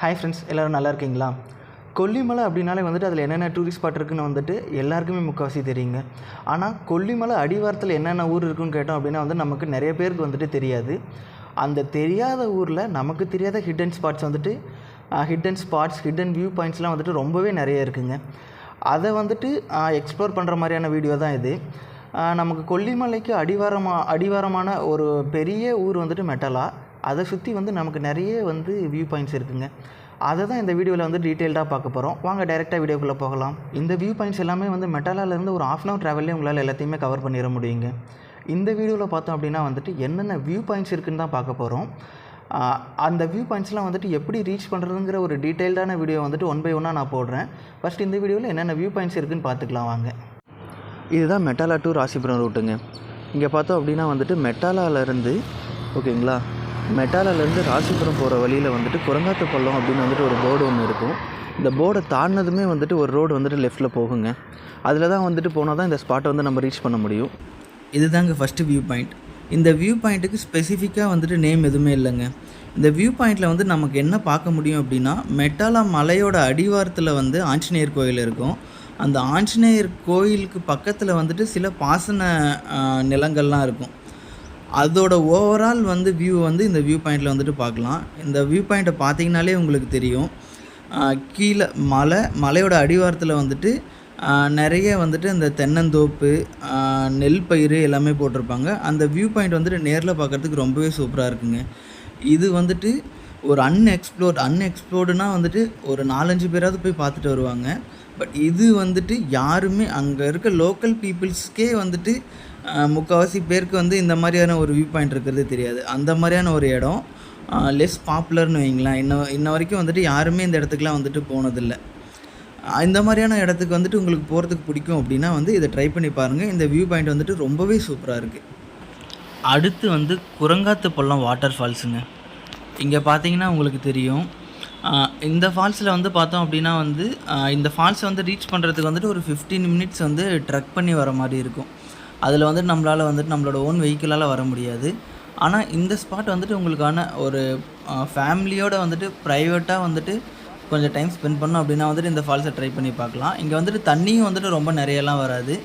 Hi friends, எல்லோரும் நல்லா இருக்கீங்களா? கொல்லிமலை அப்படின்னாலே வந்துட்டு அதில் என்னென்ன டூரிஸ்ட் ஸ்பாட் இருக்குதுன்னு வந்துட்டு எல்லாருக்குமே முக்கால்வாசி தெரியுங்க. ஆனால் கொல்லிமலை அடிவாரத்தில் என்னென்ன ஊர் இருக்குதுன்னு கேட்டோம் அப்படின்னா வந்து நமக்கு நிறைய பேருக்கு வந்துட்டு தெரியாது. அந்த தெரியாத ஊரில் நமக்கு தெரியாத ஹிடன் ஸ்பாட்ஸ் வந்துட்டு ஹிடன் வியூ பாயிண்ட்ஸ்லாம் வந்துட்டு ரொம்பவே நிறைய இருக்குதுங்க. அதை வந்துட்டு எக்ஸ்ப்ளோர் பண்ணுற மாதிரியான வீடியோ தான் இது. நமக்கு கொல்லிமலைக்கு அடிவாரமான ஒரு பெரிய ஊர் வந்துட்டு மெட்டலா. அதை சுற்றி வந்து நமக்கு நிறைய வந்து வியூ பாயிண்ட்ஸ் இருக்குதுங்க. அதை தான் இந்த வீடியோவில் வந்து டீட்டெயில்டாக பார்க்க போகிறோம். வாங்க டைரெக்டாக வீடியோக்குள்ளே போகலாம். இந்த வியூ பாயிண்ட்ஸ் எல்லாமே வந்து மெட்டலாலேருந்து ஒரு 1/2 hour ட்ராவல்லே உங்களால் எல்லாத்தையுமே கவர் பண்ணிட முடியுங்க. இந்த வீடியோவில் பார்த்தோம் அப்படின்னா வந்துட்டு என்னென்ன வியூ பாயிண்ட்ஸ் இருக்குதுன்னு தான் பார்க்க போகிறோம். அந்த வியூ பாயிண்ட்ஸ்லாம் வந்துட்டு எப்படி ரீச் பண்ணுறதுங்கிற ஒரு டீட்டெயில்டான வீடியோ வந்துட்டு 1 by 1 நான் போடுறேன். ஃபஸ்ட் இந்த வீடியோவில் என்னென்ன வியூ பாயிண்ட்ஸ் இருக்குதுன்னு பார்த்துக்கலாம் வாங்க. இதுதான் மெட்டாலா டு ராசிபுரம் ரூட்டுங்க. இங்கே பார்த்தோம் அப்படின்னா வந்துட்டு மெட்டாலாலேருந்து ஓகேங்களா, மெட்டாலாலேருந்து ராசிபுரம் போகிற வழியில் வந்துட்டு குரங்காத்து பள்ளம் அப்படின்னு வந்துட்டு ஒரு போர்டு ஒன்று இருக்கும். இந்த போர்டை தாண்டினதுமே வந்துட்டு ஒரு ரோடு வந்துட்டு லெஃப்ட்டில் போகுங்க. அதில் தான் வந்துட்டு போனால் தான் இந்த ஸ்பாட்டை வந்து நம்ம ரீச் பண்ண முடியும். இதுதாங்க ஃபஸ்ட்டு வியூ பாயிண்ட். இந்த வியூ பாயிண்ட்டுக்கு ஸ்பெசிஃபிக்காக வந்துட்டு நேம் எதுவுமே இல்லைங்க. இந்த வியூ பாயிண்ட்டில் வந்து நமக்கு என்ன பார்க்க முடியும் அப்படின்னா, மெட்டாலா மலையோட அடிவாரத்தில் வந்து ஆஞ்சநேயர் கோயில் இருக்கும். அந்த ஆஞ்சநேயர் கோயிலுக்கு பக்கத்தில் வந்துட்டு சில பாசன நிலங்கள்லாம் இருக்கும். அதோட ஓவரால் வந்து வியூ வந்து இந்த வியூ பாயிண்ட்டில் வந்துட்டு பார்க்கலாம். இந்த வியூ பாயிண்ட்டை பார்த்தீங்கனாலே உங்களுக்கு தெரியும். கீழே மலையோட அடிவாரத்தில் வந்துட்டு நிறைய வந்துட்டு இந்த தென்னந்தோப்பு, நெல் பயிர் எல்லாமே போட்டிருப்பாங்க. அந்த வியூ பாயிண்ட் வந்துட்டு நேரில் பார்க்குறதுக்கு ரொம்பவே சூப்பராக இருக்குங்க. இது வந்துட்டு ஒரு அன்எக்ஸ்ப்ளோர்டுனா வந்துட்டு ஒரு 4-5 பேராவது போய் பார்த்துட்டு வருவாங்க. பட் இது வந்துட்டு யாருமே அங்கே இருக்க லோக்கல் பீப்புள்ஸ்க்கே வந்துட்டு முக்கால்வாசி பேருக்கு வந்து இந்த மாதிரியான ஒரு வியூ பாயிண்ட் இருக்கிறது தெரியாது. அந்த மாதிரியான ஒரு இடம் லெஸ் பாப்புலர்னு வைங்களேன். இன்ன வரைக்கும் வந்துட்டு யாருமே இந்த இடத்துக்குலாம் வந்துட்டு போனதில்லை. இந்த மாதிரியான இடத்துக்கு வந்துட்டு உங்களுக்கு போகிறதுக்கு பிடிக்கும் அப்படின்னா வந்து இதை ட்ரை பண்ணி பாருங்கள். இந்த வியூ பாயிண்ட் வந்துட்டு ரொம்பவே சூப்பராக இருக்குது. அடுத்து வந்து குரங்காத்து பள்ளம் வாட்டர் ஃபால்ஸுங்க. இங்கே பார்த்தீங்கன்னா உங்களுக்கு தெரியும். இந்த ஃபால்ஸில் வந்து பார்த்தோம் அப்படின்னா வந்து இந்த ஃபால்ஸை வந்து ரீச் பண்ணுறதுக்கு வந்துட்டு ஒரு 15 minutes வந்து ட்ரக் பண்ணி வர மாதிரி இருக்கும். அதில் வந்துட்டு நம்மளால் வந்துட்டு நம்மளோட ஓன் வெஹிக்கிளால் வர முடியாது. ஆனால் இந்த ஸ்பாட் வந்துட்டு உங்களுக்கான ஒரு ஃபேமிலியோடு வந்துட்டு ப்ரைவேட்டாக வந்துட்டு கொஞ்சம் டைம் ஸ்பெண்ட் பண்ணோம் அப்படின்னா வந்துட்டு இந்த ஃபால்ஸை ட்ரை பண்ணி பார்க்கலாம். இங்கே வந்துட்டு தண்ணியும் வந்துட்டு ரொம்ப நிறையலாம் வராது.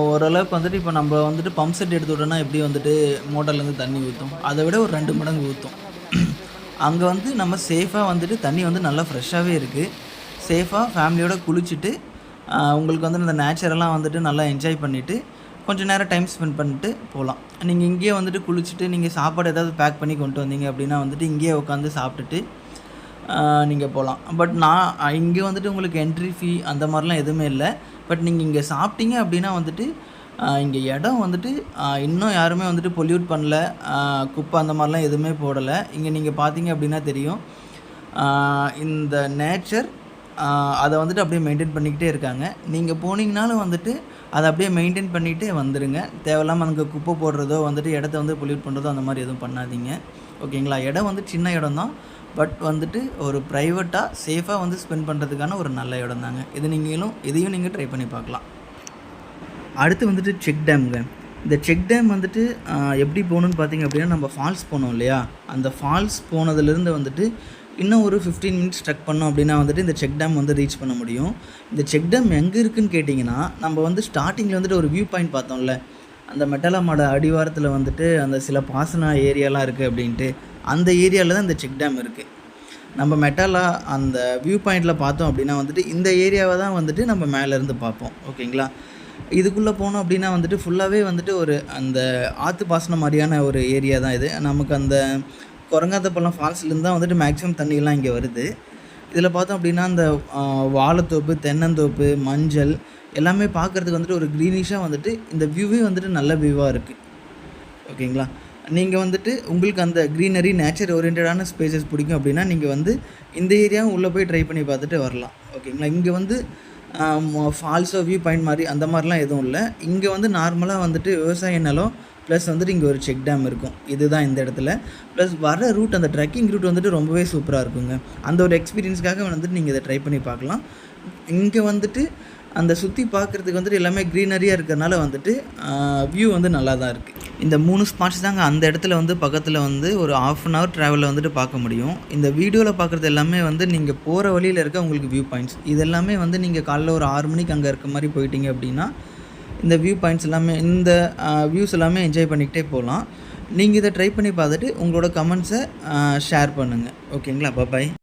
ஓரளவுக்கு வந்துட்டு இப்போ நம்ம வந்துட்டு பம்ப் செட் எடுத்து விட்டோன்னா எப்படி வந்துட்டு மோட்டர்லேருந்து தண்ணி ஊற்றும், அதை விட ஒரு 2 மடங்கு ஊற்றும். அங்கே வந்து நம்ம சேஃபாக வந்துட்டு தண்ணி வந்து நல்லா ஃப்ரெஷ்ஷாகவே இருக்குது. சேஃபாக ஃபேமிலியோடு குளிச்சுட்டு உங்களுக்கு வந்து இந்த நேச்சரெல்லாம் வந்துட்டு நல்லா என்ஜாய் பண்ணிவிட்டு கொஞ்சம் நேரம் டைம் ஸ்பெண்ட் பண்ணிட்டு போகலாம். நீங்கள் இங்கேயே வந்துட்டு குளிச்சுட்டு நீங்கள் சாப்பாடு ஏதாவது பேக் பண்ணி கொண்டு வந்தீங்க அப்படின்னா வந்துட்டு இங்கேயே உட்காந்து சாப்பிட்டுட்டு நீங்கள் போகலாம். பட் இங்கே வந்துட்டு உங்களுக்கு என்ட்ரி ஃபீ அந்த மாதிரிலாம் எதுவுமே இல்லை. பட் நீங்கள் இங்கே சாப்பிட்டீங்க அப்படின்னா வந்துட்டு இங்கே இடம் வந்துட்டு இன்னும் யாருமே வந்துட்டு பொல்யூட் பண்ணல, குப்பை அந்த மாதிரிலாம் எதுவுமே போடலை. இங்கே நீங்கள் பார்த்தீங்க அப்படின்னா தெரியும். இந்த நேச்சர் அதை வந்துட்டு அப்படியே மெயின்டைன் பண்ணிக்கிட்டே இருக்காங்க. நீங்கள் போனீங்கனாலும் வந்துட்டு அதை அப்படியே மெயின்டைன் பண்ணிகிட்டே வந்துடுங்க. தேவையில்லாமல் அங்கே குப்பை போடுறதோ வந்துட்டு இடத்த வந்து பொல்யூட் பண்ணுறதோ அந்த மாதிரி எதுவும் பண்ணாதீங்க. ஓகேங்களா? இடம் வந்து சின்ன இடம் தான். பட் வந்துட்டு ஒரு ப்ரைவேட்டாக சேஃபாக வந்து ஸ்பெண்ட் பண்ணுறதுக்கான ஒரு நல்ல இடம் தாங்க. இதையும் நீங்கள் ட்ரை பண்ணி பார்க்கலாம். அடுத்து வந்துட்டு செக் டேம்ங்க. இந்த செக் டேம் வந்துட்டு எப்படி போகணுன்னு பார்த்தீங்க அப்படின்னா, நம்ம ஃபால்ஸ் போனோம் இல்லையா, அந்த ஃபால்ஸ் போனதுலேருந்து வந்துட்டு இன்னும் ஒரு 15 minutes ட்ரக் பண்ணோம் அப்படின்னா வந்துட்டு இந்த செக் டேம் வந்து ரீச் பண்ண முடியும். இந்த செக் டேம் எங்கே இருக்குதுன்னு கேட்டிங்கன்னா, நம்ம வந்து ஸ்டார்டிங்கில் வந்துட்டு ஒரு வியூ பாயிண்ட் பார்த்தோம்ல, அந்த மெட்டலா மலை அடிவாரத்தில் வந்துட்டு அந்த சில பாசன ஏரியாலாம் இருக்குது அப்படின்ட்டு, அந்த ஏரியாவில் தான் இந்த செக் டேம் இருக்குது. நம்ம மெட்டலா அந்த வியூ பாயிண்டில் பார்த்தோம் அப்படின்னா வந்துட்டு இந்த ஏரியாவை தான் வந்துட்டு நம்ம மேலேருந்து பார்ப்போம். ஓகேங்களா? இதுக்குள்ளே போனோம் அப்படின்னா வந்துட்டு ஃபுல்லாகவே வந்துட்டு ஒரு அந்த ஆற்று பாசனம் மாதிரியான ஒரு ஏரியா தான் இது. நமக்கு அந்த குரங்காத்தப்பள்ளம் ஃபால்ஸ்லேருந்து தான் வந்துட்டு மேக்ஸிமம் தண்ணியெல்லாம் இங்கே வருது. இதில் பார்த்தோம் அப்படின்னா அந்த வாழைத்தோப்பு, தென்னந்தோப்பு, மஞ்சள் எல்லாமே பார்க்குறதுக்கு வந்துட்டு ஒரு க்ரீனிஷாக வந்துட்டு இந்த வியூவே வந்துட்டு நல்ல வியூவாக இருக்குது. ஓகேங்களா? நீங்கள் வந்துட்டு உங்களுக்கு அந்த க்ரீனரி நேச்சர் ஓரியன்டான ஸ்பேசஸ் பிடிக்கும் அப்படின்னா நீங்கள் வந்து இந்த ஏரியாவும் உள்ளே போய் ட்ரை பண்ணி பார்த்துட்டு வரலாம். ஓகேங்களா? இங்கே வந்து ஃபால்ஸோ வியூ பாயிண்ட் மாதிரி அந்த மாதிரிலாம் எதுவும் இல்லை. இங்கே வந்து நார்மலாக வந்துட்டு விவசாய நிலம் ப்ளஸ் வந்துட்டு இங்கே ஒரு செக் டேம் இருக்கும். இதுதான் இந்த இடத்துல. ப்ளஸ் வர ரூட், அந்த ட்ரெக்கிங் ரூட் வந்துட்டு ரொம்பவே சூப்பராக இருக்குங்க. அந்த ஒரு எக்ஸ்பீரியன்ஸ்க்காக வந்துட்டு நீங்கள் இதை ட்ரை பண்ணி பார்க்கலாம். இங்கே வந்துட்டு அந்த சுற்றி பார்க்குறதுக்கு வந்துட்டு எல்லாமே க்ரீனரியாக இருக்கிறதுனால வந்துட்டு வியூ வந்து நல்லா தான் இருக்குது. இந்த 3 ஸ்பாட்ஸ் தாங்க அந்த இடத்துல வந்து பக்கத்தில் வந்து ஒரு 1/2 hour ட்ராவலில் வந்துட்டு பார்க்க முடியும். இந்த வீடியோவில் பார்க்குறது எல்லாமே வந்து நீங்கள் போகிற வழியில் இருக்க உங்களுக்கு வியூ பாயிண்ட்ஸ். இது எல்லாமே வந்து நீங்கள் காலைல ஒரு 6 மணிக்கு அங்கே இருக்க மாதிரி போயிட்டீங்க அப்படின்னா இந்த வியூ பாயிண்ட்ஸ் எல்லாமே இந்த வியூஸ் எல்லாமே என்ஜாய் பண்ணிக்கிட்டே போகலாம். நீங்கள் இதை ட்ரை பண்ணி பார்த்துட்டு உங்களோட கமெண்ட்ஸை ஷேர் பண்ணுங்கள். ஓகேங்களா? பாய்.